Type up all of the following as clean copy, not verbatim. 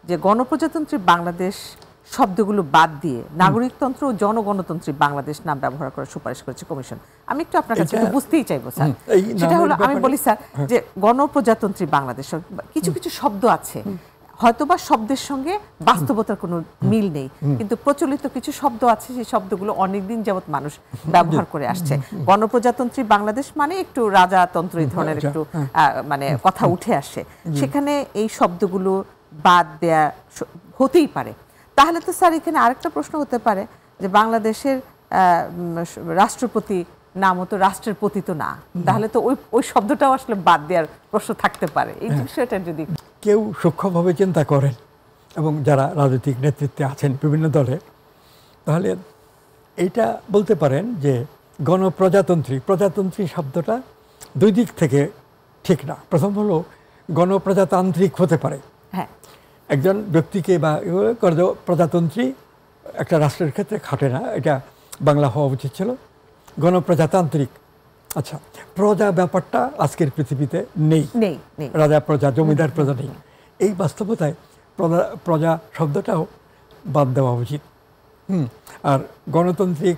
যে গণপ্রজাতন্ত্রী বাংলাদেশ শব্দগুলো বাদ দিয়ে নাগরিকতন্ত্র ও জনগণতন্ত্রী বাংলাদেশ নাম ব্যবহার করার সুপারিশ করেছে কমিশন। আমি একটু আপনার কাছে একটু বুঝতেই চাইবো স্যার, সেটা হলো আমি বলি স্যার যে গণপ্রজাতন্ত্রী বাংলাদেশ কিছু কিছু শব্দ আছে হয়তোবা শব্দের সঙ্গে বাস্তবতার কোনো মিল নেই, কিন্তু প্রচলিত কিছু শব্দ আছে সেই শব্দগুলো অনেকদিন যাবৎ মানুষ ব্যবহার করে আসছে। গণপ্রজাতন্ত্রী বাংলাদেশ মানে একটু রাজাতন্ত্র এই ধরনের একটু মানে কথা উঠে আসে, সেখানে এই শব্দগুলো বাদ দেয়া হতেই পারে। তাহলে তো স্যার এখানে আরেকটা প্রশ্ন হতে পারে যে বাংলাদেশের রাষ্ট্রপতি নামও তো রাষ্ট্রের প্রতি তো না, তাহলে তো ওই শব্দটাও আসলে বাদ দেওয়ার প্রশ্ন থাকতে পারে। এই বিষয়টা যদি কেউ সূক্ষ্মভাবে চিন্তা করেন এবং যারা রাজনৈতিক নেতৃত্বে আছেন বিভিন্ন দলে, তাহলে এইটা বলতে পারেন যে প্রজাতন্ত্রী শব্দটা দুই দিক থেকে ঠিক না। প্রথম হলো গণপ্রজাতান্ত্রিক হতে পারে, একজন ব্যক্তিকে বা প্রজাতন্ত্রী একটা রাষ্ট্রের ক্ষেত্রে খাটে না, এটা বাংলা হওয়া উচিত ছিল গণপ্রজাতান্ত্রিক। আচ্ছা, প্রজা ব্যাপারটা আজকের পৃথিবীতে নেই, রাজা প্রজা জমিদার প্রজা নেই। এই বাস্তবতায় প্রজা শব্দটাও বাদ দেওয়া উচিত। আর গণতান্ত্রিক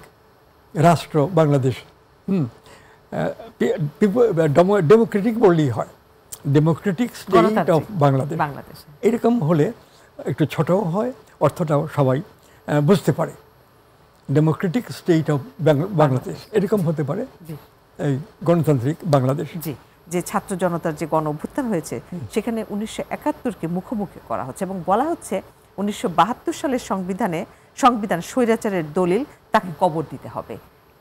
রাষ্ট্র বাংলাদেশ ডেমোক্রেটিক বললেই হয়, ডেমোক্রেটিক স্টেট অফ বাংলাদেশ। এরকম হলে একটু ছোটও হয়, অর্থটাও সবাই বুঝতে পারে। ডেমোক্রেটিক স্টেট অফ বাংলাদেশ এরকম হতে পারে এই গণতান্ত্রিক বাংলাদেশ। জি, যে ছাত্র জনতার যে গণ অভ্যুত্থান হয়েছে সেখানে 1971-কে মুখোমুখি করা হচ্ছে এবং বলা হচ্ছে 1972 সালের সংবিধান স্বৈরাচারের দলিল, তাকে কবর দিতে হবে।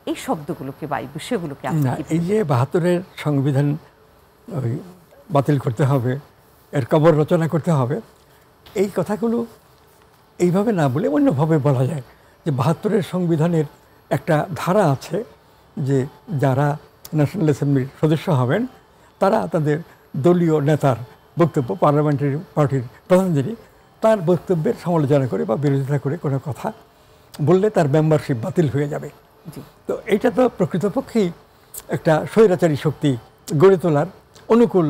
এই শব্দগুলোকে বা এই বিষয়গুলোকে এই যে 72-এর সংবিধান বাতিল করতে হবে, এর কবর রচনা করতে হবে, এই কথাগুলো এইভাবে না বলে অন্যভাবে বলা যায় যে 72-এর সংবিধানের একটা ধারা আছে যে যারা ন্যাশনাল অ্যাসেম্বলির সদস্য হবেন তারা তাদের দলীয় নেতার বক্তব্য, পার্লামেন্টারি পার্টির প্রধান যিনি, তার বক্তব্যের সমালোচনা করে বা বিরোধিতা করে কোনো কথা বললে তার মেম্বারশিপ বাতিল হয়ে যাবে। তো এইটা তো প্রকৃতপক্ষেই একটা স্বৈরাচারী শক্তি গড়ে তোলার অনুকূল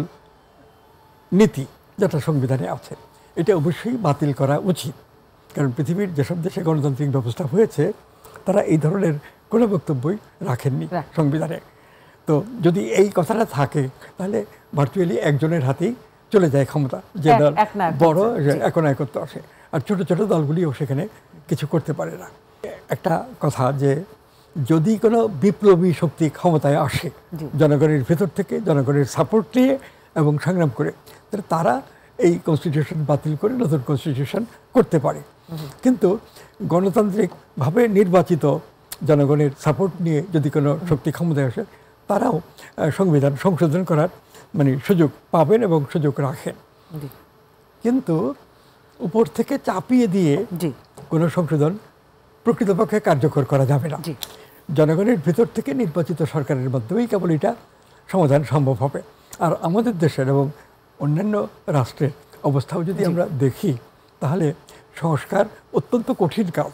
নীতি যেটা সংবিধানে আছে, এটা অবশ্যই বাতিল করা উচিত। কারণ পৃথিবীর যেসব দেশে গণতান্ত্রিক ব্যবস্থা হয়েছে তারা এই ধরনের কোনো বক্তব্যই রাখেননি সংবিধানে। তো যদি এই কথাটা থাকে তাহলে ভার্চুয়ালি একজনের হাতেই চলে যায় ক্ষমতা, যে দল বড় একনায়কত্ব আসে, আর ছোট ছোট দলগুলিও সেখানে কিছু করতে পারে না। একটা কথা যে যদি কোনো বিপ্লবী শক্তি ক্ষমতায় আসে জনগণের ভেতর থেকে, জনগণের সাপোর্ট নিয়ে এবং সংগ্রাম করে, তাহলে তারা এই কনস্টিটিউশন বাতিল করে নতুন কনস্টিটিউশন করতে পারে। কিন্তু গণতান্ত্রিকভাবে নির্বাচিত জনগণের সাপোর্ট নিয়ে যদি কোনো শক্তি ক্ষমতায় আসে, তারাও সংবিধান সংশোধন করার সুযোগ পাবেন এবং সুযোগ রাখেন। কিন্তু উপর থেকে চাপিয়ে দিয়ে কোনো সংশোধন প্রকৃতপক্ষে কার্যকর করা যাবে না। জনগণের ভিতর থেকে নির্বাচিত সরকারের মাধ্যমেই কেবল এটা সমাধান সম্ভব হবে। আর আমাদের দেশের এবং অন্যান্য রাষ্ট্রের অবস্থাও যদি আমরা দেখি, তাহলে সংস্কার অত্যন্ত কঠিন কাজ।